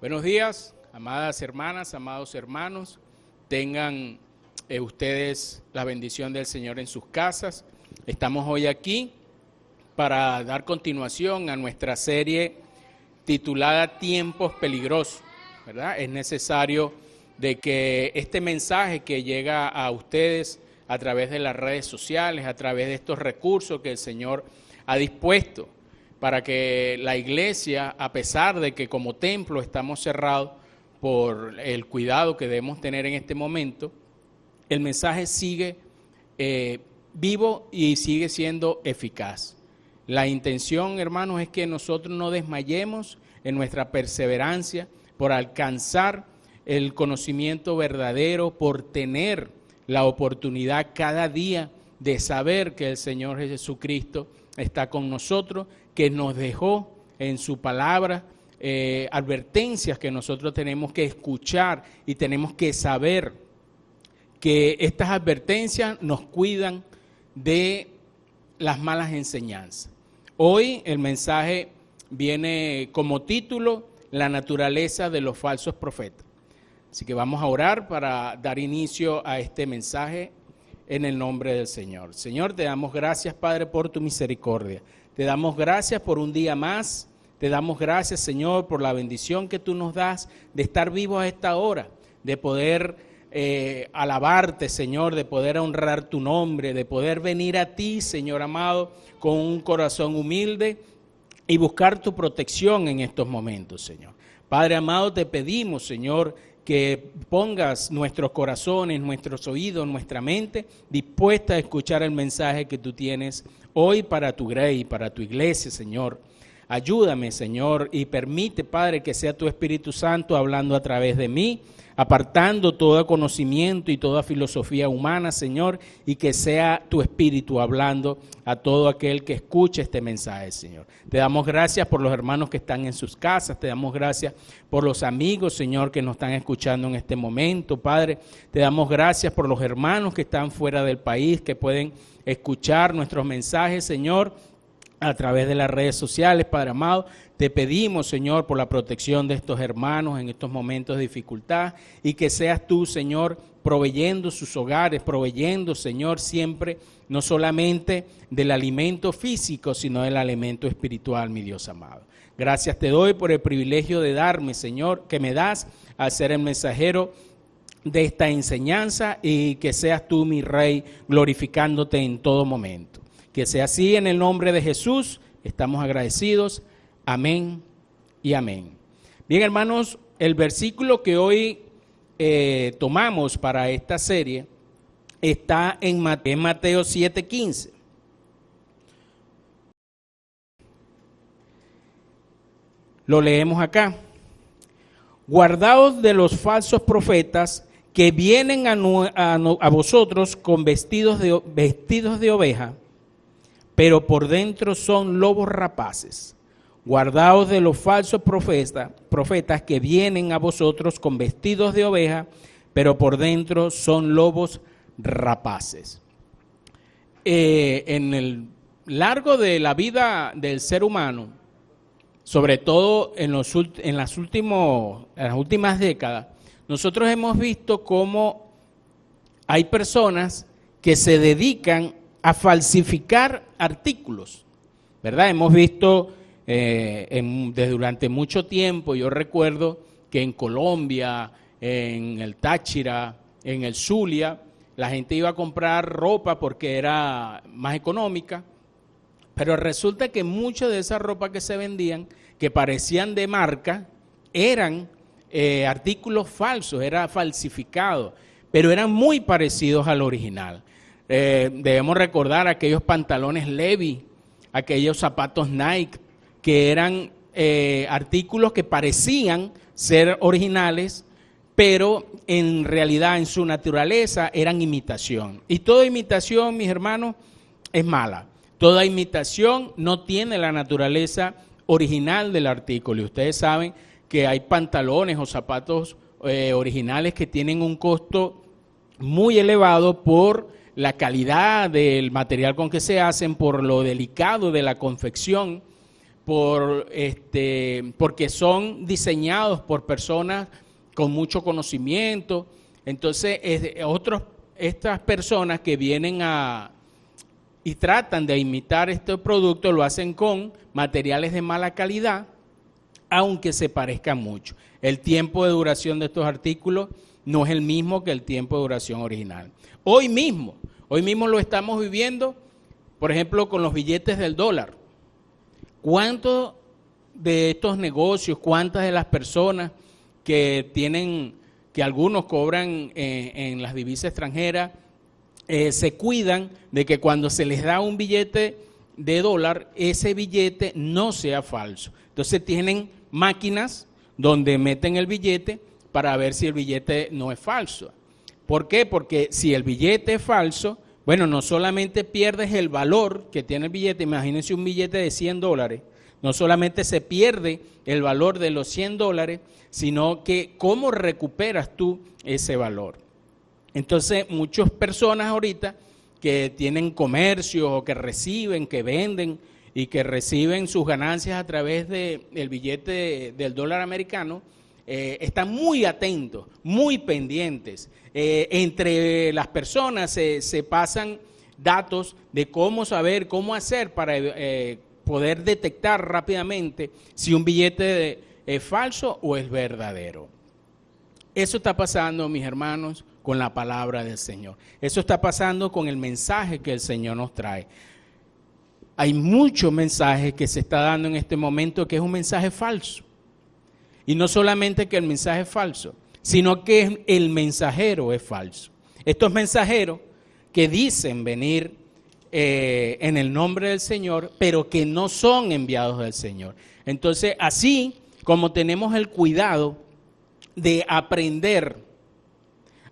Buenos días, amadas hermanas, amados hermanos. Tengan ustedes la bendición del Señor en sus casas. Estamos hoy aquí para dar continuación a nuestra serie titulada Tiempos Peligrosos, ¿verdad? Es necesario de que este mensaje que llega a ustedes a través de las redes sociales, a través de estos recursos que el Señor ha dispuesto, para que la iglesia, a pesar de que como templo estamos cerrados por el cuidado que debemos tener en este momento, el mensaje sigue vivo y sigue siendo eficaz. La intención, hermanos, es que nosotros no desmayemos en nuestra perseverancia por alcanzar el conocimiento verdadero, por tener la oportunidad cada día de saber que el Señor Jesucristo está con nosotros, que nos dejó en su palabra advertencias que nosotros tenemos que escuchar y tenemos que saber que estas advertencias nos cuidan de las malas enseñanzas. Hoy el mensaje viene como título La naturaleza de los falsos profetas. Así que vamos a orar para dar inicio a este mensaje en el nombre del Señor. Señor, te damos gracias, Padre, por tu misericordia. Te damos gracias por un día más. Te damos gracias, Señor, por la bendición que tú nos das de estar vivos a esta hora, de poder alabarte, Señor, de poder honrar tu nombre, de poder venir a ti, Señor amado, con un corazón humilde y buscar tu protección en estos momentos, Señor. Padre amado, te pedimos, Señor, que pongas nuestros corazones, nuestros oídos, nuestra mente dispuesta a escuchar el mensaje que tú tienes hoy para tu grey, para tu iglesia, Señor. Ayúdame, Señor, y permite, Padre, que sea tu Espíritu Santo hablando a través de mí, apartando todo conocimiento y toda filosofía humana, Señor, y que sea tu Espíritu hablando a todo aquel que escuche este mensaje, Señor. Te damos gracias por los hermanos que están en sus casas, te damos gracias por los amigos, Señor, que nos están escuchando en este momento, Padre. Te damos gracias por los hermanos que están fuera del país, que pueden escuchar nuestros mensajes, Señor, a través de las redes sociales, Padre amado. Te pedimos, Señor, por la protección de estos hermanos en estos momentos de dificultad y que seas tú, Señor, proveyendo sus hogares, proveyendo, Señor, siempre, no solamente del alimento físico, sino del alimento espiritual, mi Dios amado. Gracias te doy por el privilegio de darme, Señor, que me das al ser el mensajero de esta enseñanza y que seas tú, mi Rey, glorificándote en todo momento. Que sea así en el nombre de Jesús, estamos agradecidos. Amén y amén. Bien, hermanos, el versículo que hoy tomamos para esta serie está en Mateo 7:15. Lo leemos acá. Guardaos de los falsos profetas que vienen a vosotros con vestidos de oveja, pero por dentro son lobos rapaces. Guardaos de los falsos profetas que vienen a vosotros con vestidos de oveja, pero por dentro son lobos rapaces. En el largo de la vida del ser humano, sobre todo en las últimas décadas, nosotros hemos visto cómo hay personas que se dedican a falsificar artículos, ¿verdad? Hemos visto desde durante mucho tiempo, yo recuerdo que en Colombia, en el Táchira, en el Zulia, la gente iba a comprar ropa porque era más económica, pero resulta que mucha de esa ropa que se vendían, que parecían de marca, eran artículos falsos, era falsificado, pero eran muy parecidos al original. Debemos recordar aquellos pantalones Levi, aquellos zapatos Nike, que eran artículos que parecían ser originales, pero en realidad en su naturaleza eran imitación. Y toda imitación, mis hermanos, es mala. Toda imitación no tiene la naturaleza original del artículo. Y ustedes saben que hay pantalones o zapatos originales que tienen un costo muy elevado por la calidad del material con que se hacen, por lo delicado de la confección, porque son diseñados por personas con mucho conocimiento. Entonces, estas personas que vienen y tratan de imitar estos productos, lo hacen con materiales de mala calidad, aunque se parezcan mucho. El tiempo de duración de estos artículos no es el mismo que el tiempo de duración original. Hoy mismo lo estamos viviendo, por ejemplo, con los billetes del dólar. ¿Cuántos de estos negocios, cuántas de las personas que algunos cobran en las divisas extranjeras, se cuidan de que cuando se les da un billete de dólar, ese billete no sea falso? Entonces tienen máquinas donde meten el billete para ver si el billete no es falso. ¿Por qué? Porque si el billete es falso, bueno, no solamente pierdes el valor que tiene el billete, imagínense un billete de $100, no solamente se pierde el valor de los $100, sino que cómo recuperas tú ese valor. Entonces, muchas personas ahorita que tienen comercios o que reciben, que venden y que reciben sus ganancias a través del billete del dólar americano, están muy atentos, muy pendientes. Entre las personas se pasan datos de cómo saber, cómo hacer para poder detectar rápidamente si un billete es falso o es verdadero. Eso está pasando, mis hermanos, con la palabra del Señor. Eso está pasando con el mensaje que el Señor nos trae. Hay muchos mensajes que se está dando en este momento que es un mensaje falso. Y no solamente que el mensaje es falso, sino que el mensajero es falso. Estos mensajeros que dicen venir en el nombre del Señor, pero que no son enviados del Señor. Entonces, así como tenemos el cuidado de aprender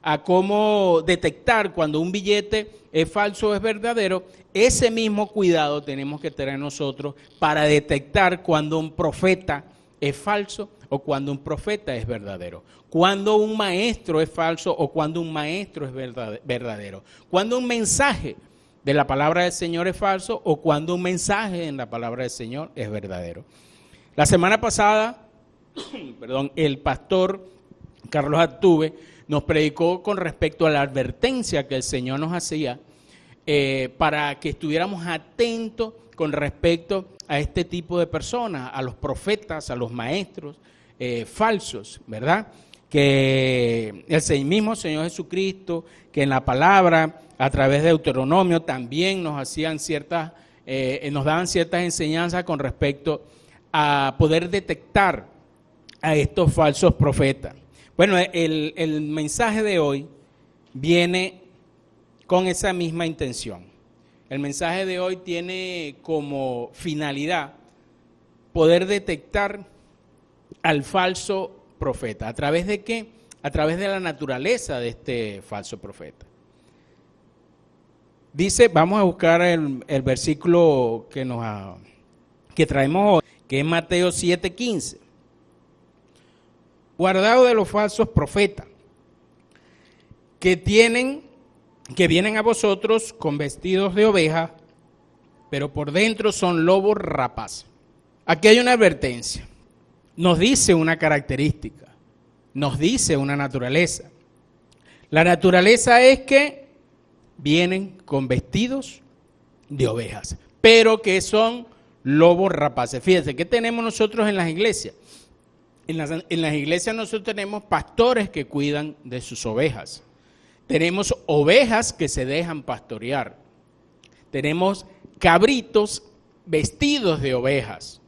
a cómo detectar cuando un billete es falso o es verdadero, ese mismo cuidado tenemos que tener nosotros para detectar cuando un profeta es falso o cuando un profeta es verdadero, cuando un maestro es falso o cuando un maestro es verdadero, cuando un mensaje de la palabra del Señor es falso o cuando un mensaje en la palabra del Señor es verdadero. La semana pasada, el pastor Carlos Altuve nos predicó con respecto a la advertencia que el Señor nos hacía para que estuviéramos atentos con respecto a este tipo de personas, a los profetas, a los maestros falsos, ¿verdad? Que el mismo Señor Jesucristo, que en la palabra, a través de Deuteronomio, también nos daban ciertas enseñanzas con respecto a poder detectar a estos falsos profetas. Bueno, el mensaje de hoy viene con esa misma intención. El mensaje de hoy tiene como finalidad poder detectar al falso profeta. ¿A través de qué? A través de la naturaleza de este falso profeta. Dice, vamos a buscar el versículo que traemos hoy, que es Mateo 7:15. Guardaos de los falsos profetas, que vienen a vosotros con vestidos de oveja, pero por dentro son lobos rapaces. Aquí hay una advertencia, nos dice una característica, nos dice una naturaleza. La naturaleza es que vienen con vestidos de ovejas, pero que son lobos rapaces. Fíjense, ¿qué tenemos nosotros en las iglesias? En las iglesias nosotros tenemos pastores que cuidan de sus ovejas. Tenemos ovejas que se dejan pastorear. Tenemos cabritos vestidos de ovejas.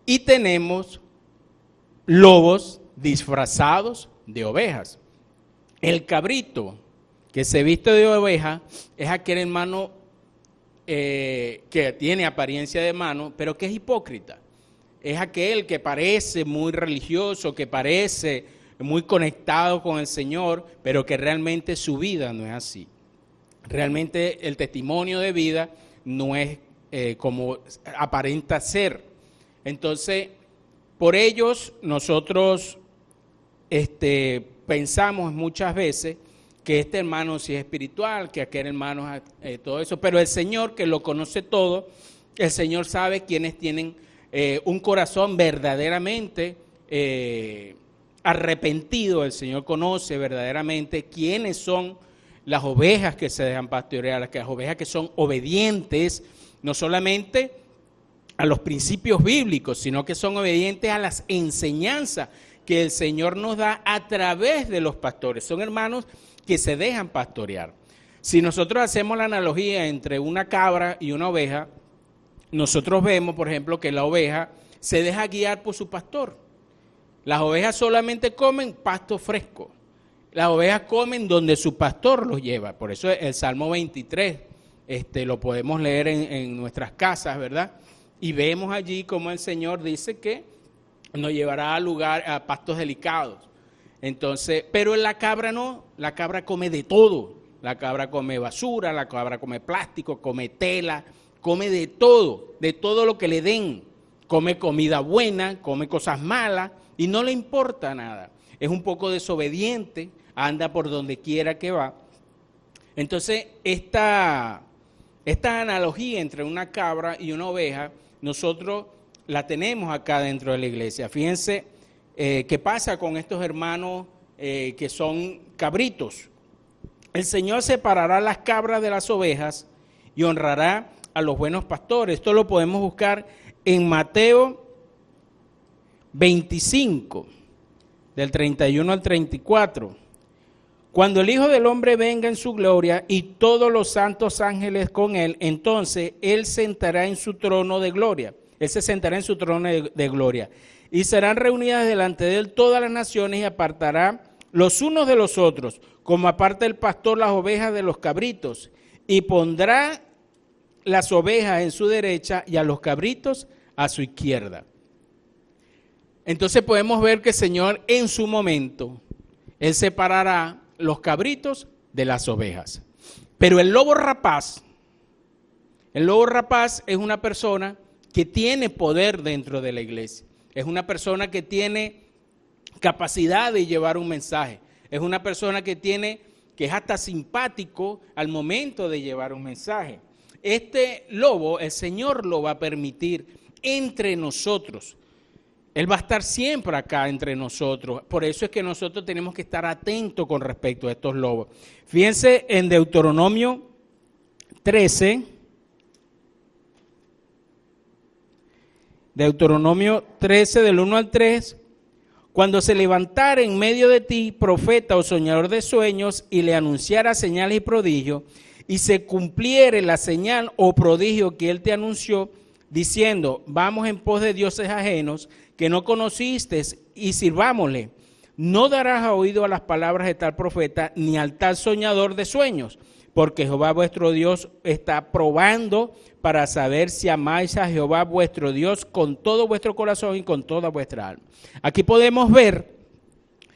Y tenemos lobos disfrazados de ovejas. El cabrito que se viste de oveja es aquel hermano que tiene apariencia de hermano, pero que es hipócrita. Es aquel que parece muy religioso, que parece muy conectado con el Señor, pero que realmente su vida no es así. Realmente el testimonio de vida no es como aparenta ser. Entonces, por ellos nosotros pensamos muchas veces que este hermano sí es espiritual, que aquel hermano es todo eso, pero el Señor, que lo conoce todo, El Señor sabe quiénes tienen un corazón verdaderamente arrepentido. El Señor conoce verdaderamente quiénes son las ovejas que se dejan pastorear, las ovejas que son obedientes, no solamente a los principios bíblicos, sino que son obedientes a las enseñanzas que el Señor nos da a través de los pastores. Son hermanos que se dejan pastorear. Si nosotros hacemos la analogía entre una cabra y una oveja, nosotros vemos, por ejemplo, que la oveja se deja guiar por su pastor. Las ovejas solamente comen pasto fresco. Las ovejas comen donde su pastor los lleva. Por eso el Salmo 23 lo podemos leer en nuestras casas, ¿verdad? Y vemos allí cómo el Señor dice que nos llevará a pastos delicados. Entonces, pero la cabra no, la cabra come de todo. La cabra come basura, la cabra come plástico, come tela, come de todo lo que le den. Come comida buena, come cosas malas y no le importa nada. Es un poco desobediente, anda por donde quiera que va. Entonces, esta analogía entre una cabra y una oveja, nosotros la tenemos acá dentro de la iglesia. Fíjense qué pasa con estos hermanos que son cabritos. El Señor separará las cabras de las ovejas y honrará a los buenos pastores. Esto lo podemos buscar en Mateo 25, del 31 al 34. Cuando el Hijo del Hombre venga en su gloria y todos los santos ángeles con él, entonces él sentará en su trono de gloria. Él se sentará en su trono de gloria. Y serán reunidas delante de él todas las naciones y apartará los unos de los otros, como aparta el pastor las ovejas de los cabritos, y pondrá las ovejas en su derecha y a los cabritos a su izquierda. Entonces podemos ver que el Señor en su momento, él separará los cabritos de las ovejas. Pero el lobo rapaz es una persona que tiene poder dentro de la iglesia. Es una persona que tiene capacidad de llevar un mensaje. Es una persona que es hasta simpático al momento de llevar un mensaje. Este lobo, el Señor lo va a permitir entre nosotros. Él va a estar siempre acá entre nosotros. Por eso es que nosotros tenemos que estar atentos con respecto a estos lobos. Fíjense en Deuteronomio 13. Deuteronomio 13 del 1 al 3. Cuando se levantara en medio de ti profeta o soñador de sueños y le anunciara señales y prodigios, y se cumpliere la señal o prodigio que él te anunció, diciendo, vamos en pos de dioses ajenos que no conociste y sirvámosle. No darás oído a las palabras de tal profeta ni al tal soñador de sueños, porque Jehová vuestro Dios está probando para saber si amáis a Jehová vuestro Dios con todo vuestro corazón y con toda vuestra alma. Aquí podemos ver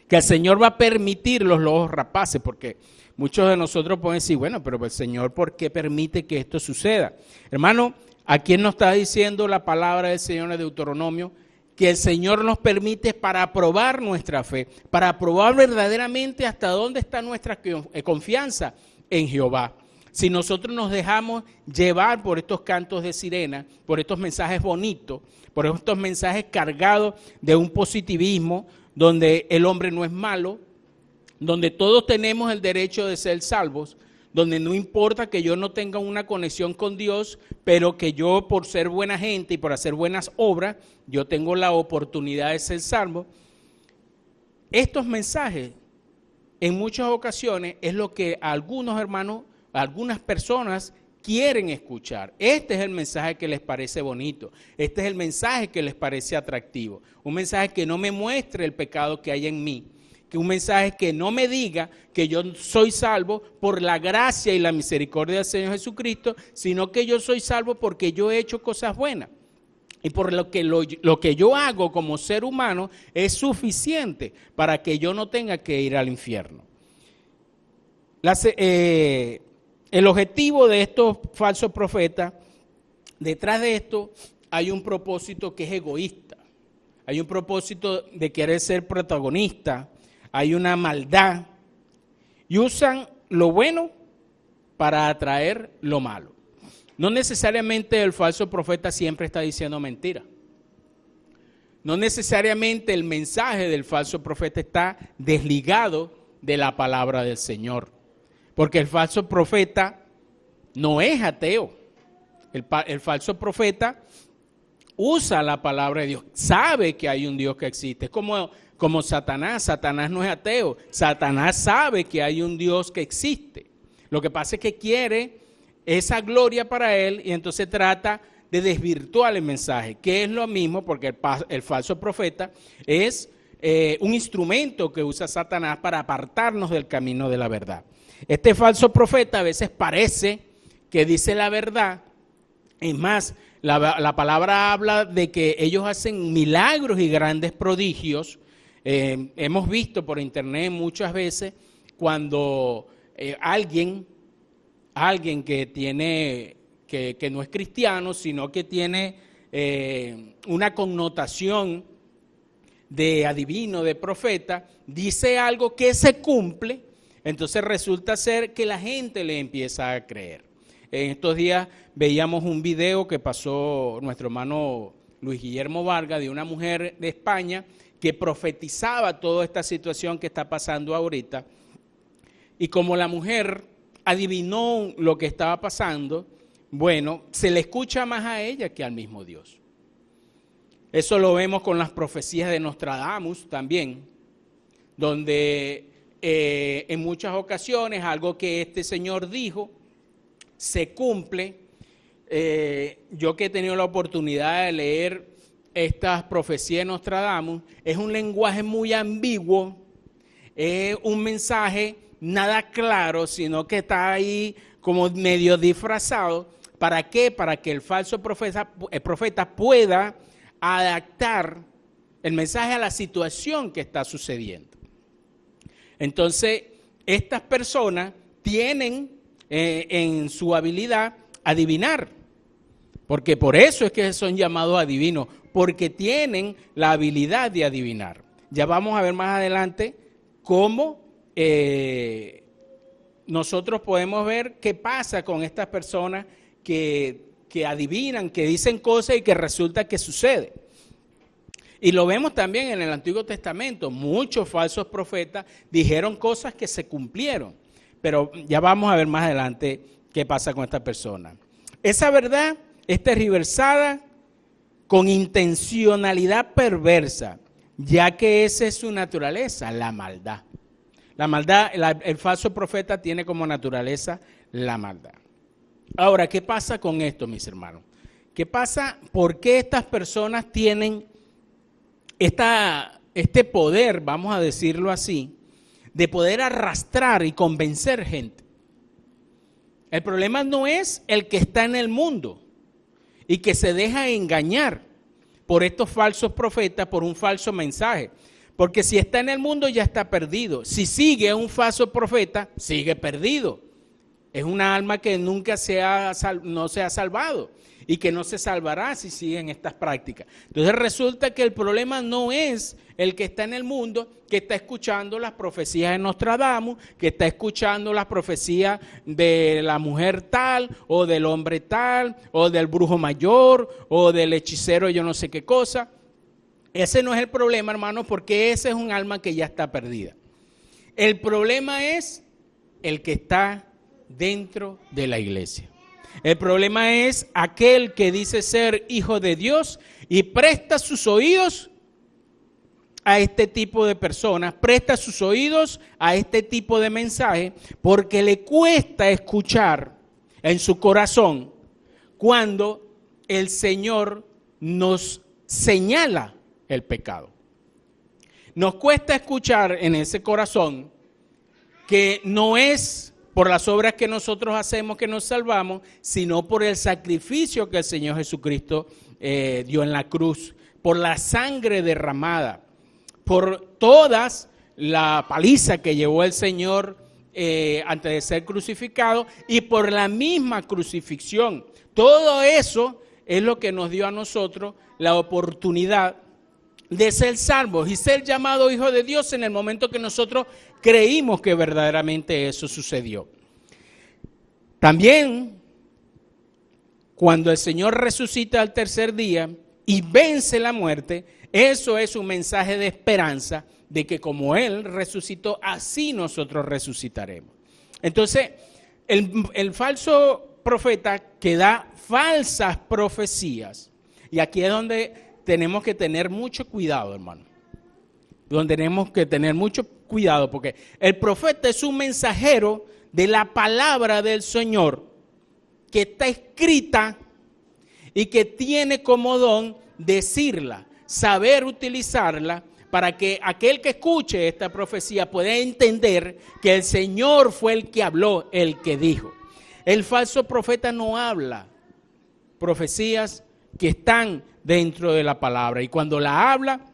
que el Señor va a permitir los lobos rapaces, porque muchos de nosotros pueden decir, bueno, pero el Señor, ¿por qué permite que esto suceda? Hermano, ¿a quién nos está diciendo la palabra del Señor en Deuteronomio? Que el Señor nos permite para probar nuestra fe, para probar verdaderamente hasta dónde está nuestra confianza en Jehová. Si nosotros nos dejamos llevar por estos cantos de sirena, por estos mensajes bonitos, por estos mensajes cargados de un positivismo, donde el hombre no es malo, donde todos tenemos el derecho de ser salvos, donde no importa que yo no tenga una conexión con Dios, pero que yo por ser buena gente y por hacer buenas obras, yo tengo la oportunidad de ser salvo. Estos mensajes, en muchas ocasiones, es lo que algunos hermanos, algunas personas quieren escuchar. Este es el mensaje que les parece bonito, este es el mensaje que les parece atractivo, un mensaje que no me muestre el pecado que hay en mí, que un mensaje que no me diga que yo soy salvo por la gracia y la misericordia del Señor Jesucristo, sino que yo soy salvo porque yo he hecho cosas buenas. Y por lo que yo hago como ser humano es suficiente para que yo no tenga que ir al infierno. El objetivo de estos falsos profetas, detrás de esto hay un propósito que es egoísta. Hay un propósito de querer ser protagonista. Hay una maldad y usan lo bueno para atraer lo malo. No necesariamente el falso profeta siempre está diciendo mentira. No necesariamente el mensaje del falso profeta está desligado de la palabra del Señor. Porque el falso profeta no es ateo. El falso profeta usa la palabra de Dios, sabe que hay un Dios que existe. Es como Satanás. Satanás no es ateo. Satanás sabe que hay un Dios que existe. Lo que pasa es que quiere esa gloria para él y entonces trata de desvirtuar el mensaje, que es lo mismo porque el falso profeta es un instrumento que usa Satanás para apartarnos del camino de la verdad. Este falso profeta a veces parece que dice la verdad. Es más, la palabra habla de que ellos hacen milagros y grandes prodigios. Hemos visto por internet muchas veces cuando alguien que tiene, que no es cristiano, sino que tiene una connotación de adivino, de profeta, dice algo que se cumple, entonces resulta ser que la gente le empieza a creer. En estos días veíamos un video que pasó nuestro hermano Luis Guillermo Vargas de una mujer de España que profetizaba toda esta situación que está pasando ahorita. Y como la mujer adivinó lo que estaba pasando, bueno, se le escucha más a ella que al mismo Dios. Eso lo vemos con las profecías de Nostradamus también, donde en muchas ocasiones algo que este señor dijo se cumple. Yo que he tenido la oportunidad de leer estas profecías de Nostradamus, es un lenguaje muy ambiguo, es un mensaje nada claro, sino que está ahí como medio disfrazado. ¿Para qué? Para que el falso profeta pueda adaptar el mensaje a la situación que está sucediendo. Entonces, estas personas tienen en su habilidad adivinar, porque por eso es que son llamados adivinos, porque tienen la habilidad de adivinar. Ya vamos a ver más adelante cómo nosotros podemos ver qué pasa con estas personas que adivinan, que dicen cosas y que resulta que sucede. Y lo vemos también en el Antiguo Testamento. Muchos falsos profetas dijeron cosas que se cumplieron. Pero ya vamos a ver más adelante qué pasa con esta persona. Esa verdad es tergiversada con intencionalidad perversa, ya que esa es su naturaleza, la maldad. La maldad, el falso profeta tiene como naturaleza la maldad. Ahora, ¿qué pasa con esto, mis hermanos? ¿Qué pasa? ¿Por qué estas personas tienen este poder, vamos a decirlo así, de poder arrastrar y convencer gente? El problema no es el que está en el mundo y que se deja engañar por estos falsos profetas, por un falso mensaje. Porque si está en el mundo ya está perdido. Si sigue a un falso profeta, sigue perdido. Es una alma que nunca no se ha salvado y que no se salvará si siguen estas prácticas. Entonces resulta que el problema no es el que está en el mundo, que está escuchando las profecías de Nostradamus, que está escuchando las profecías de la mujer tal, o del hombre tal, o del brujo mayor, o del hechicero yo no sé qué cosa. Ese no es el problema, hermano, porque ese es un alma que ya está perdida. El problema es el que está dentro de la iglesia. El problema es aquel que dice ser hijo de Dios y presta sus oídos a este tipo de personas, presta sus oídos a este tipo de mensaje, porque le cuesta escuchar en su corazón cuando el Señor nos señala el pecado. Nos cuesta escuchar en ese corazón que no es por las obras que nosotros hacemos que nos salvamos, sino por el sacrificio que el Señor Jesucristo dio en la cruz, por la sangre derramada, por todas la paliza que llevó el Señor antes de ser crucificado y por la misma crucifixión. Todo eso es lo que nos dio a nosotros la oportunidad de ser salvos y ser llamados hijos de Dios en el momento que nosotros creímos que verdaderamente eso sucedió. También cuando el Señor resucita al tercer día y vence la muerte, eso es un mensaje de esperanza de que como Él resucitó, así nosotros resucitaremos. Entonces, el falso profeta que da falsas profecías, y aquí es donde tenemos que tener mucho cuidado, hermano. Donde tenemos que tener mucho cuidado, porque el profeta es un mensajero de la palabra del Señor que está escrita y que tiene como don decirla, saber utilizarla para que aquel que escuche esta profecía pueda entender que el Señor fue el que habló, el que dijo. El falso profeta no habla profecías que están dentro de la palabra y cuando la habla,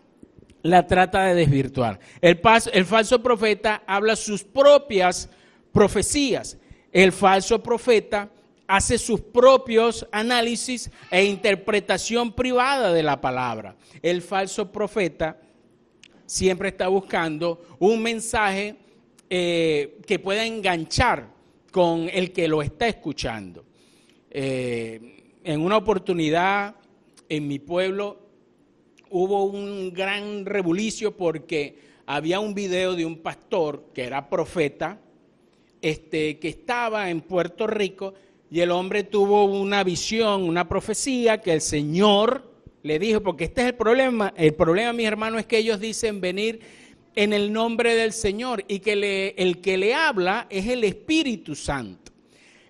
la trata de desvirtuar. El falso profeta habla sus propias profecías. El falso profeta hace sus propios análisis e interpretación privada de la palabra. El falso profeta siempre está buscando un mensaje que pueda enganchar con el que lo está escuchando. En una oportunidad en mi pueblo hubo un gran rebulicio porque había un video de un pastor que era profeta, que estaba en Puerto Rico y el hombre tuvo una visión, una profecía que el Señor le dijo, porque este es el problema, mis hermanos, es que ellos dicen venir en el nombre del Señor y que el que le habla es el Espíritu Santo.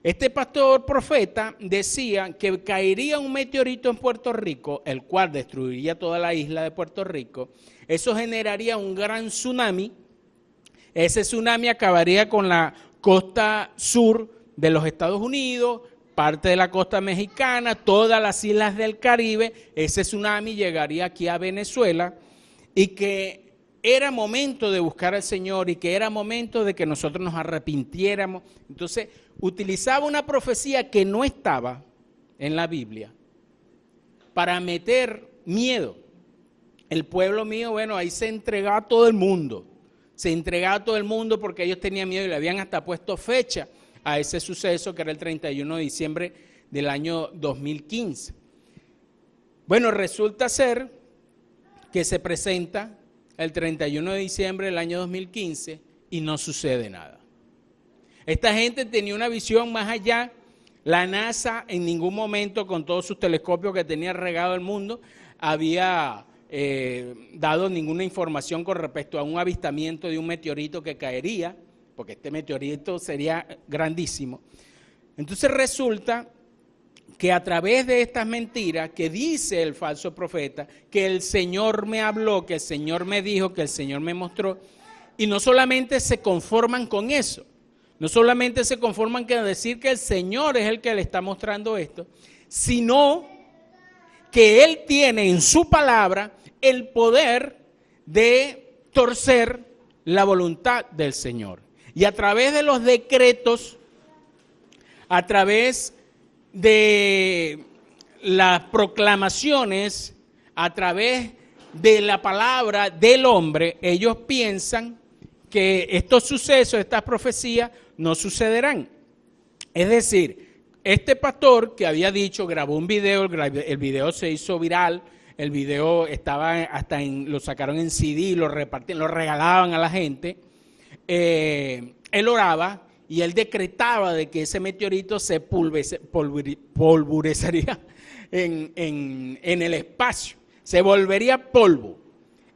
Este pastor profeta decía que caería un meteorito en Puerto Rico, el cual destruiría toda la isla de Puerto Rico. Eso generaría un gran tsunami. Ese tsunami acabaría con la costa sur de los Estados Unidos, parte de la costa mexicana, todas las islas del Caribe. Ese tsunami llegaría aquí a Venezuela y que era momento de buscar al Señor y que era momento de que nosotros nos arrepintiéramos. Entonces, utilizaba una profecía que no estaba en la Biblia para meter miedo. El pueblo mío, bueno, ahí se entregaba a todo el mundo. Se entregaba a todo el mundo porque ellos tenían miedo y le habían hasta puesto fecha a ese suceso que era el 31 de diciembre del año 2015. Bueno, resulta ser que se presenta el 31 de diciembre del año 2015 y no sucede nada. Esta gente tenía una visión más allá. La NASA en ningún momento, con todos sus telescopios que tenía regado el mundo, había dado ninguna información con respecto a un avistamiento de un meteorito que caería, porque este meteorito sería grandísimo. Entonces resulta que a través de estas mentiras que dice el falso profeta, que el Señor me habló, que el Señor me dijo, que el Señor me mostró, y no solamente se conforman con eso, no solamente se conforman con decir que el Señor es el que le está mostrando esto, sino que Él tiene en su palabra el poder de torcer la voluntad del Señor. Y a través de los decretos, a través de las proclamaciones, a través de la palabra del hombre, ellos piensan que estos sucesos, estas profecías, no sucederán. Es decir, este pastor que había dicho, grabó un video, el video se hizo viral, el video estaba hasta lo sacaron en CD, lo repartían, lo regalaban a la gente. Él oraba y él decretaba de que ese meteorito se pulverizaría en el espacio, se volvería polvo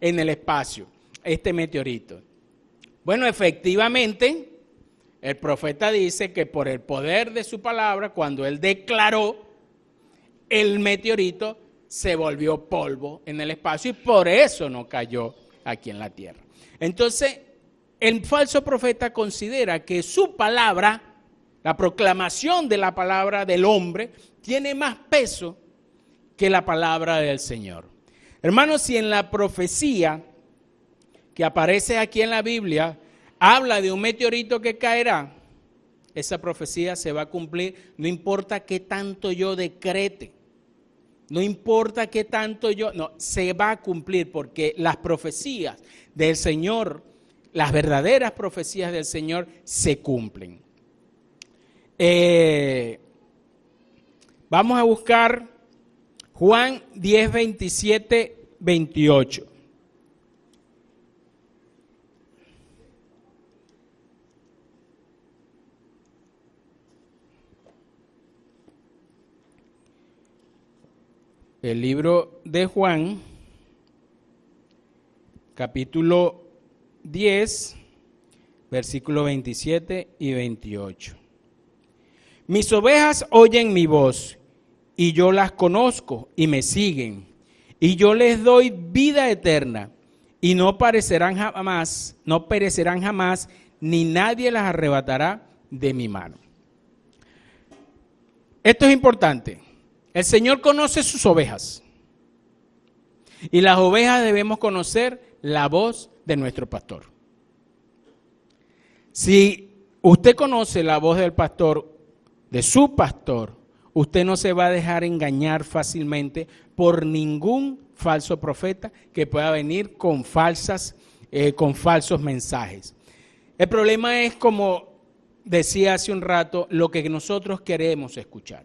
en el espacio, este meteorito. Bueno, efectivamente, el profeta dice que por el poder de su palabra, cuando él declaró, el meteorito se volvió polvo en el espacio y por eso no cayó aquí en la tierra. Entonces, el falso profeta considera que su palabra, la proclamación de la palabra del hombre, tiene más peso que la palabra del Señor. Hermanos, si en la profecía que aparece aquí en la Biblia habla de un meteorito que caerá, esa profecía se va a cumplir, no importa qué tanto yo decrete, no importa qué tanto se va a cumplir porque las profecías del Señor, las verdaderas profecías del Señor se cumplen. Vamos a buscar Juan 10, 27, 28. El libro de Juan, capítulo 10, versículos 27 y 28. Mis ovejas oyen mi voz, y yo las conozco y me siguen, y yo les doy vida eterna, y no perecerán jamás, ni nadie las arrebatará de mi mano. Esto es importante. El Señor conoce sus ovejas, y las ovejas debemos conocer la voz de nuestro pastor. Si usted conoce la voz del pastor, de su pastor, usted no se va a dejar engañar fácilmente por ningún falso profeta que pueda venir con falsos mensajes. El problema es, como decía hace un rato, lo que nosotros queremos escuchar.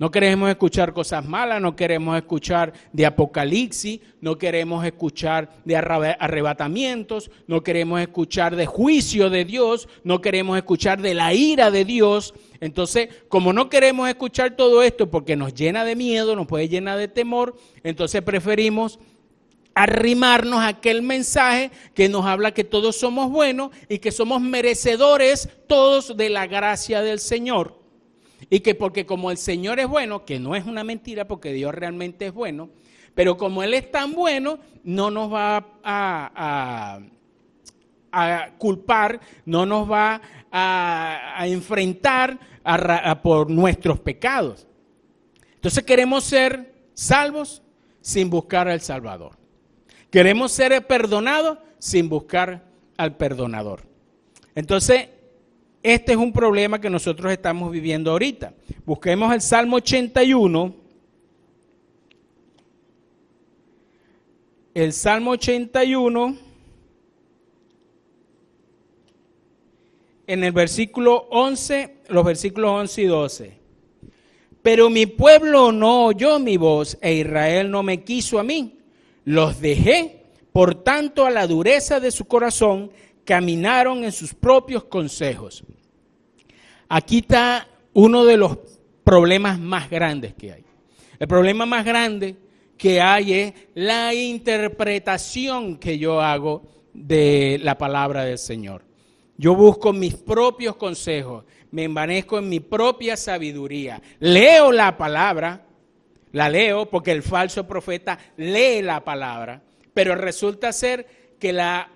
No queremos escuchar cosas malas, no queremos escuchar de apocalipsis, no queremos escuchar de arrebatamientos, no queremos escuchar de juicio de Dios, no queremos escuchar de la ira de Dios. Entonces, como no queremos escuchar todo esto porque nos llena de miedo, nos puede llenar de temor, entonces preferimos arrimarnos a aquel mensaje que nos habla que todos somos buenos y que somos merecedores todos de la gracia del Señor. Y que porque como el Señor es bueno, que no es una mentira porque Dios realmente es bueno, pero como Él es tan bueno, no nos va a culpar, no nos va a enfrentar por nuestros pecados. Entonces queremos ser salvos sin buscar al Salvador. Queremos ser perdonados sin buscar al perdonador. Entonces, este es un problema que nosotros estamos viviendo ahorita. Busquemos el Salmo 81. El Salmo 81, en el versículo 11, los versículos 11 y 12. Pero mi pueblo no oyó mi voz, e Israel no me quiso a mí. Los dejé, por tanto, a la dureza de su corazón, caminaron en sus propios consejos. Aquí está uno de los problemas más grandes que hay. El problema más grande que hay es la interpretación que yo hago de la palabra del Señor. Yo busco mis propios consejos, me envanezco en mi propia sabiduría. Leo la palabra, la leo porque el falso profeta lee la palabra, pero resulta ser que la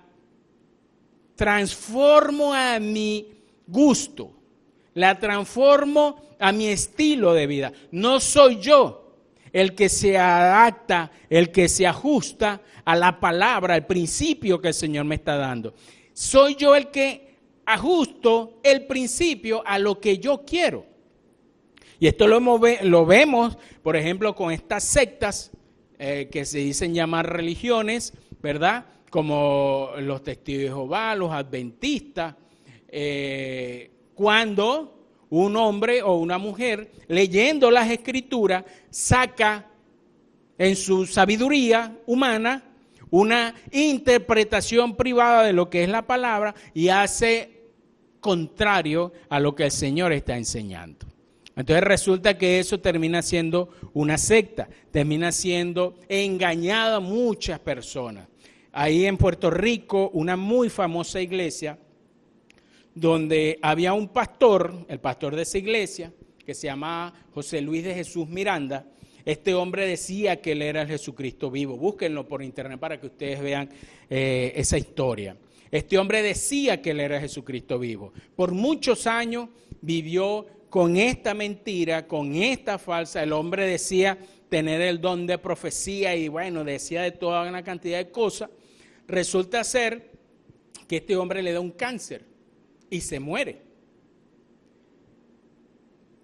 transformo a mi gusto, la transformo a mi estilo de vida. No soy yo el que se adapta, el que se ajusta a la palabra, al principio que el Señor me está dando. Soy yo el que ajusto el principio a lo que yo quiero. Y esto lo vemos, por ejemplo, con estas sectas que se dicen llamar religiones, ¿verdad? Como los testigos de Jehová, los adventistas, cuando un hombre o una mujer leyendo las escrituras saca en su sabiduría humana una interpretación privada de lo que es la palabra y hace contrario a lo que el Señor está enseñando. Entonces resulta que eso termina siendo una secta, termina siendo engañada a muchas personas. Ahí en Puerto Rico, una muy famosa iglesia, donde había un pastor, el pastor de esa iglesia, que se llamaba José Luis de Jesús Miranda. Este hombre decía que él era el Jesucristo vivo. Búsquenlo por internet para que ustedes vean esa historia. Este hombre decía que él era Jesucristo vivo. Por muchos años vivió con esta mentira, con esta falsa. El hombre decía tener el don de profecía y bueno, decía de toda una cantidad de cosas. Resulta ser que este hombre le da un cáncer y se muere.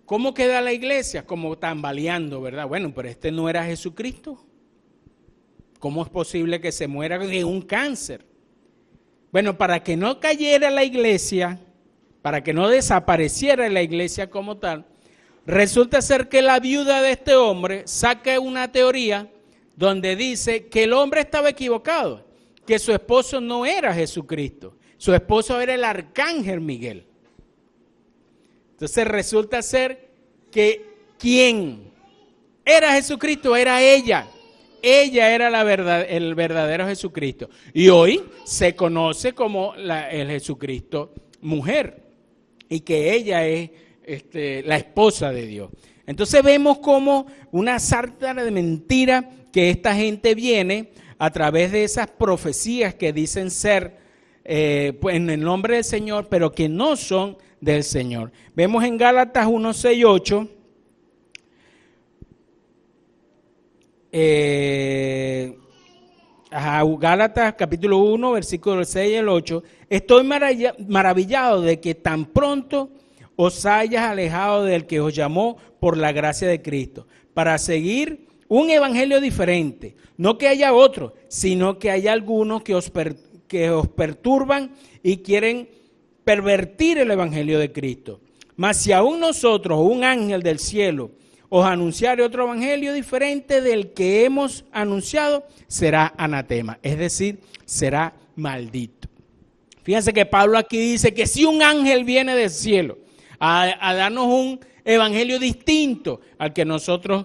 ¿Cómo queda la iglesia? Como tambaleando, ¿verdad? Bueno, pero este no era Jesucristo. ¿Cómo es posible que se muera de un cáncer? Bueno, para que no cayera la iglesia, para que no desapareciera la iglesia como tal, Resulta ser que la viuda de este hombre saca una teoría donde dice que el hombre estaba equivocado, que su esposo no era Jesucristo, su esposo era el arcángel Miguel. Entonces resulta ser que quien era Jesucristo era ella. Ella era el verdadero Jesucristo. Y hoy se conoce como el Jesucristo mujer. Y que ella es la esposa de Dios. Entonces vemos como una sarta de mentira que esta gente viene a través de esas profecías que dicen ser pues en el nombre del Señor, pero que no son del Señor. Vemos en Gálatas 1, 6, 8. Gálatas capítulo 1, versículo 6 y el 8. Estoy maravillado de que tan pronto os hayas alejado del que os llamó por la gracia de Cristo, para seguir un evangelio diferente. No que haya otro, sino que hay algunos que os perturban y quieren pervertir el evangelio de Cristo. Mas si aún nosotros, un ángel del cielo, os anunciare otro evangelio diferente del que hemos anunciado, será anatema, es decir, será maldito. Fíjense que Pablo aquí dice que si un ángel viene del cielo a darnos un evangelio distinto al que nosotros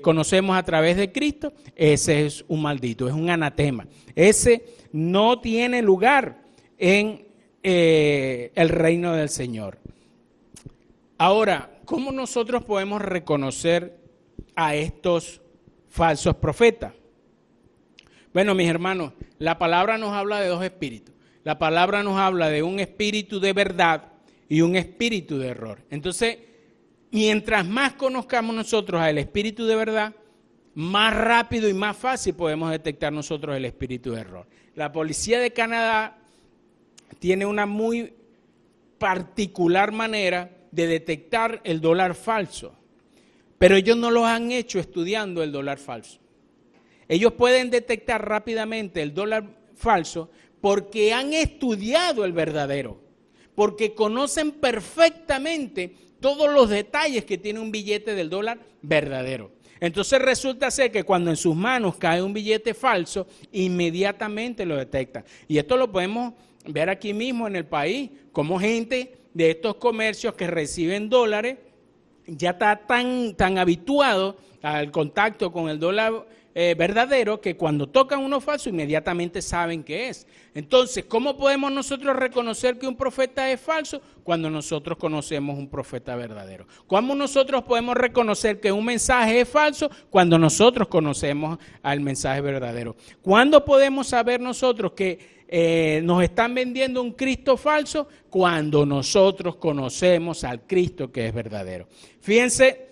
conocemos a través de Cristo, ese es un maldito, es un anatema. Ese no tiene lugar en el reino del Señor. Ahora, ¿cómo nosotros podemos reconocer a estos falsos profetas? Bueno, mis hermanos, la palabra nos habla de dos espíritus. La palabra nos habla de un espíritu de verdad y un espíritu de error. Entonces, mientras más conozcamos nosotros al espíritu de verdad, más rápido y más fácil podemos detectar nosotros el espíritu de error. La policía de Canadá tiene una muy particular manera de detectar el dólar falso, pero ellos no lo han hecho estudiando el dólar falso. Ellos pueden detectar rápidamente el dólar falso porque han estudiado el verdadero, porque conocen perfectamente todos los detalles que tiene un billete del dólar verdadero. Entonces resulta ser que cuando en sus manos cae un billete falso, inmediatamente lo detectan. Y esto lo podemos ver aquí mismo en el país, como gente de estos comercios que reciben dólares ya está tan habituado al contacto con el dólar verdadero que cuando tocan uno falso inmediatamente saben qué es. Entonces, ¿cómo podemos nosotros reconocer que un profeta es falso? Cuando nosotros conocemos un profeta verdadero. ¿Cómo nosotros podemos reconocer que un mensaje es falso? Cuando nosotros conocemos al mensaje verdadero. ¿Cuándo podemos saber nosotros que nos están vendiendo un Cristo falso? Cuando nosotros conocemos al Cristo que es verdadero. Fíjense,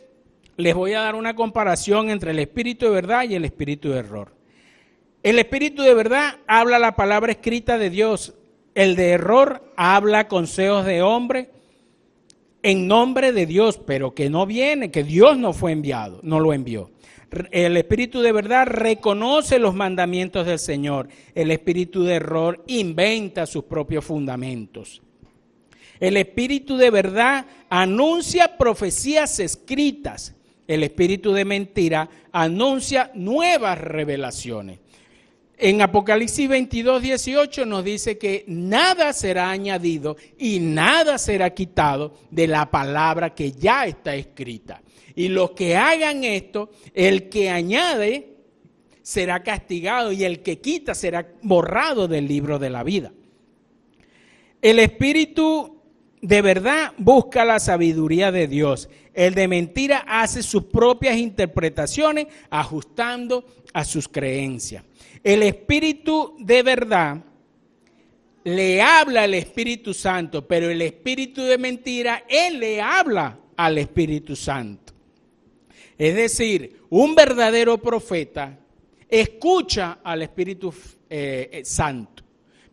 les voy a dar una comparación entre el espíritu de verdad y el espíritu de error. El espíritu de verdad habla la palabra escrita de Dios. El de error habla consejos de hombre en nombre de Dios, pero que no viene, que Dios no fue enviado, no lo envió. El espíritu de verdad reconoce los mandamientos del Señor. El espíritu de error inventa sus propios fundamentos. El espíritu de verdad anuncia profecías escritas. El espíritu de mentira anuncia nuevas revelaciones. En Apocalipsis 22, 18 nos dice que nada será añadido y nada será quitado de la palabra que ya está escrita. Y los que hagan esto, el que añade será castigado y el que quita será borrado del libro de la vida. El espíritu de verdad busca la sabiduría de Dios. El de mentira hace sus propias interpretaciones ajustando a sus creencias. El espíritu de verdad le habla al Espíritu Santo, pero el espíritu de mentira, él le habla al Espíritu Santo. Es decir, un verdadero profeta escucha al Espíritu Santo,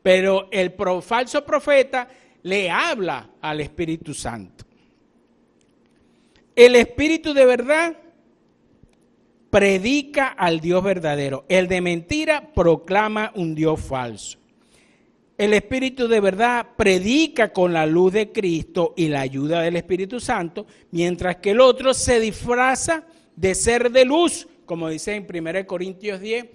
pero el falso profeta le habla al Espíritu Santo. El espíritu de verdad predica al Dios verdadero. El de mentira proclama un Dios falso. el Espíritu de verdad predica con la luz de Cristo y la ayuda del Espíritu Santo, mientras que el otro se disfraza de ser de luz, como dice en 1 Corintios 10.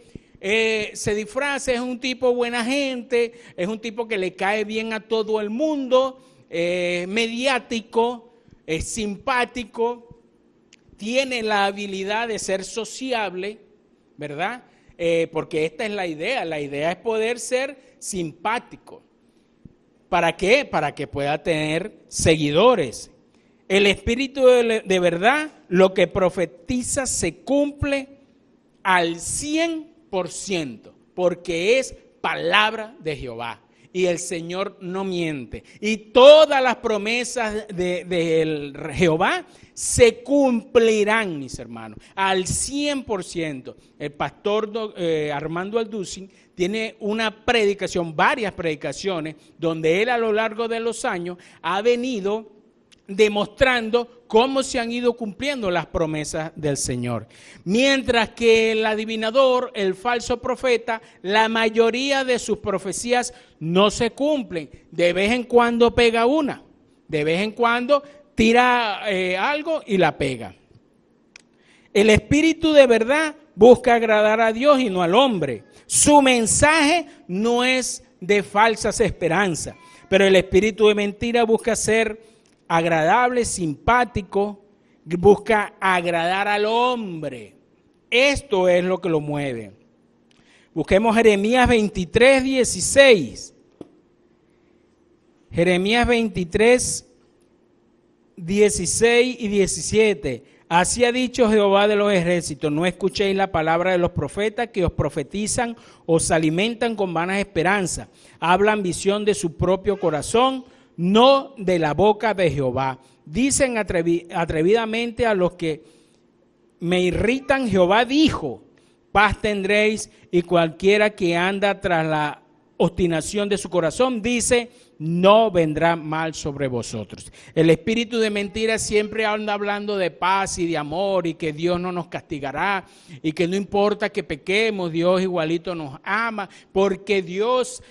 Se disfraza, es un tipo buena gente, es un tipo que le cae bien a todo el mundo, mediático, es simpático, tiene la habilidad de ser sociable, ¿verdad? Porque esta es la idea es poder ser simpático. ¿Para qué? Para que pueda tener seguidores. El Espíritu de verdad, lo que profetiza se cumple al 100%, porque es palabra de Jehová. Y el Señor no miente. Y todas las promesas de Jehová se cumplirán, mis hermanos, al 100%. El pastor Armando Alducin tiene una predicación, varias predicaciones, donde él a lo largo de los años ha venido demostrando cómo se han ido cumpliendo las promesas del Señor. Mientras que el adivinador, el falso profeta, la mayoría de sus profecías no se cumplen. De vez en cuando pega una, de vez en cuando tira algo y la pega. El Espíritu de verdad busca agradar a Dios y no al hombre. Su mensaje no es de falsas esperanzas, pero el Espíritu de mentira busca ser agradable, simpático, busca agradar al hombre. Esto es lo que lo mueve. Busquemos Jeremías 23, 16. Jeremías 23, 16 y 17. Así ha dicho Jehová de los ejércitos: no escuchéis la palabra de los profetas que os profetizan, os alimentan con vanas esperanzas, hablan visión de su propio corazón, no de la boca de Jehová. Dicen atrevidamente a los que me irritan: Jehová dijo, paz tendréis, y cualquiera que anda tras la obstinación de su corazón dice, no vendrá mal sobre vosotros. El espíritu de mentira siempre anda hablando de paz y de amor y que Dios no nos castigará y que no importa que pequemos, Dios igualito nos ama, porque Dios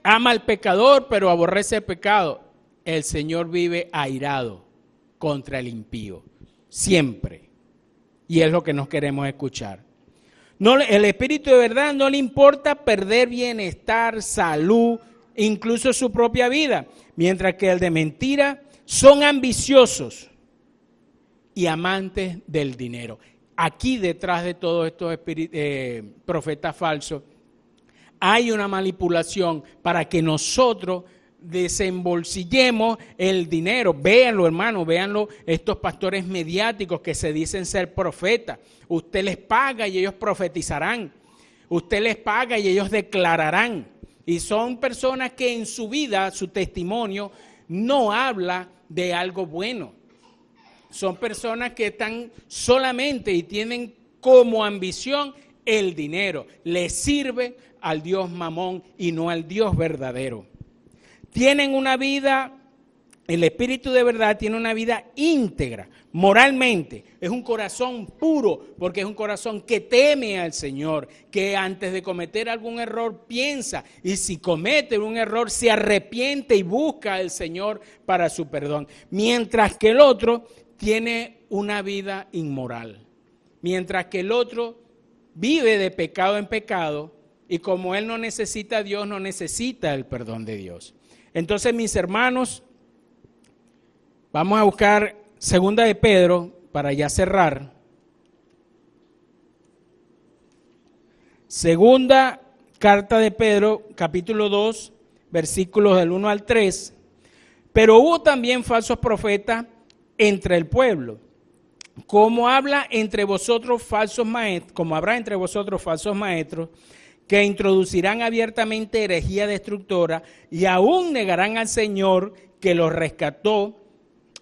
ama al pecador, pero aborrece el pecado. El Señor vive airado contra el impío, siempre. Y es lo que nos queremos escuchar. No, el espíritu de verdad no le importa perder bienestar, salud, incluso su propia vida. Mientras que el de mentira son ambiciosos y amantes del dinero. Aquí detrás de todos estos profetas falsos hay una manipulación para que nosotros desembolsillemos el dinero. Véanlo, hermano, véanlo, estos pastores mediáticos que se dicen ser profetas. Usted les paga y ellos profetizarán. Usted les paga y ellos declararán. Y son personas que en su vida, su testimonio, no habla de algo bueno. Son personas que están solamente y tienen como ambición el dinero. Les sirve al Dios Mamón y no al Dios verdadero. Tienen una vida, el espíritu de verdad tiene una vida íntegra, moralmente. Es un corazón puro, porque es un corazón que teme al Señor, que antes de cometer algún error piensa, y si comete un error se arrepiente y busca al Señor para su perdón. Mientras que el otro tiene una vida inmoral. Mientras que el otro vive de pecado en pecado, y como él no necesita a Dios, no necesita el perdón de Dios. Entonces, mis hermanos, vamos a buscar Segunda de Pedro para ya cerrar. Segunda carta de Pedro, capítulo 2, versículos del 1 al 3. Pero hubo también falsos profetas entre el pueblo, como habla entre vosotros falsos maestros, como habrá entre vosotros falsos maestros, que introducirán abiertamente herejía destructora y aún negarán al Señor que los rescató,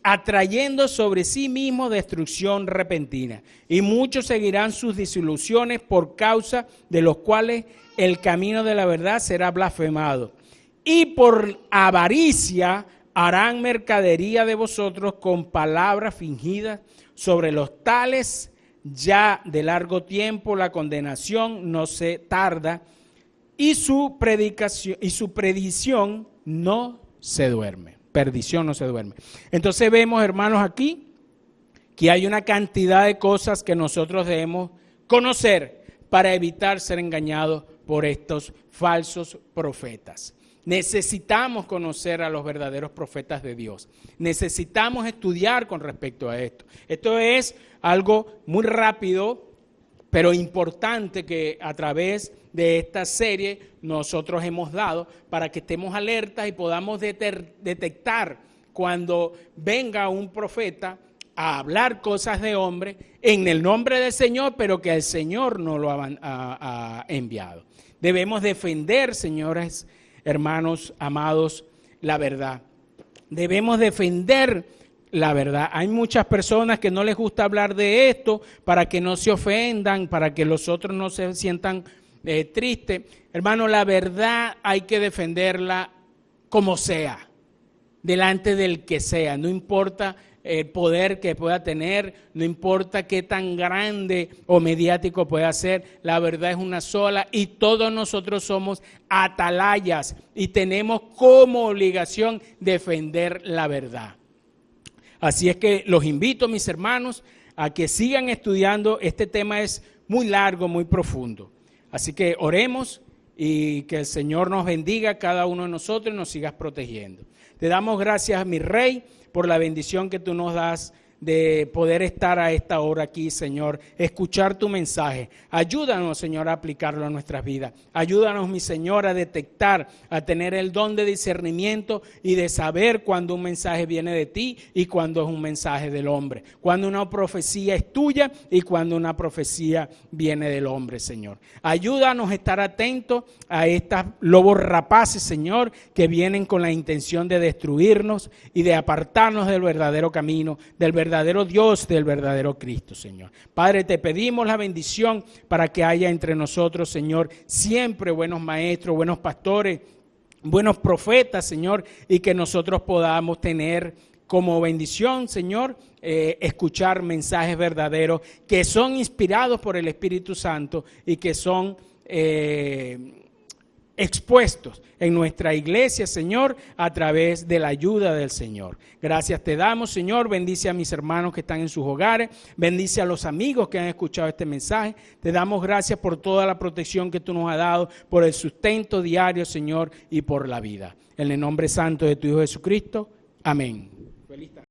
atrayendo sobre sí mismo destrucción repentina. Y muchos seguirán sus disilusiones, por causa de los cuales el camino de la verdad será blasfemado. Y por avaricia harán mercadería de vosotros con palabras fingidas. Sobre los tales ya de largo tiempo la condenación no se tarda, y su predicación y su predicción no se duerme. Perdición no se duerme. Entonces vemos, hermanos, aquí que hay una cantidad de cosas que nosotros debemos conocer para evitar ser engañados por estos falsos profetas. Necesitamos conocer a los verdaderos profetas de Dios. Necesitamos estudiar con respecto a esto. Esto es algo muy rápido, pero importante que a través de esta serie nosotros hemos dado para que estemos alertas y podamos detectar cuando venga un profeta a hablar cosas de hombre en el nombre del Señor, pero que el Señor no lo ha enviado. Debemos defender, señores, hermanos, amados, la verdad. Debemos defender la verdad. Hay muchas personas que no les gusta hablar de esto para que no se ofendan, para que los otros no se sientan tristes. Hermano, la verdad hay que defenderla como sea, delante del que sea, no importa el poder que pueda tener, no importa qué tan grande o mediático pueda ser, la verdad es una sola y todos nosotros somos atalayas y tenemos como obligación defender la verdad. Así es que los invito, mis hermanos, a que sigan estudiando. Este tema es muy largo, muy profundo. Así que oremos y que el Señor nos bendiga a cada uno de nosotros y nos sigas protegiendo. Te damos gracias, mi Rey, por la bendición que tú nos das de poder estar a esta hora aquí, Señor, escuchar tu mensaje. Ayúdanos, Señor, a aplicarlo a nuestras vidas. Ayúdanos, mi Señor, a detectar, a tener el don de discernimiento y de saber cuando un mensaje viene de ti y cuando es un mensaje del hombre. Cuando una profecía es tuya y cuando una profecía viene del hombre, Señor. Ayúdanos a estar atentos a estos lobos rapaces, Señor, que vienen con la intención de destruirnos y de apartarnos del verdadero camino, del verdadero Dios, del verdadero Cristo, Señor. Padre, te pedimos la bendición para que haya entre nosotros, Señor, siempre buenos maestros, buenos pastores, buenos profetas, Señor, y que nosotros podamos tener como bendición, Señor, escuchar mensajes verdaderos que son inspirados por el Espíritu Santo y que son expuestos en nuestra iglesia, Señor, a través de la ayuda del Señor. Gracias te damos, Señor. Bendice a mis hermanos que están en sus hogares. Bendice a los amigos que han escuchado este mensaje. Te damos gracias por toda la protección que tú nos has dado, por el sustento diario, Señor, y por la vida. En el nombre santo de tu Hijo Jesucristo. Amén. Feliz tarde.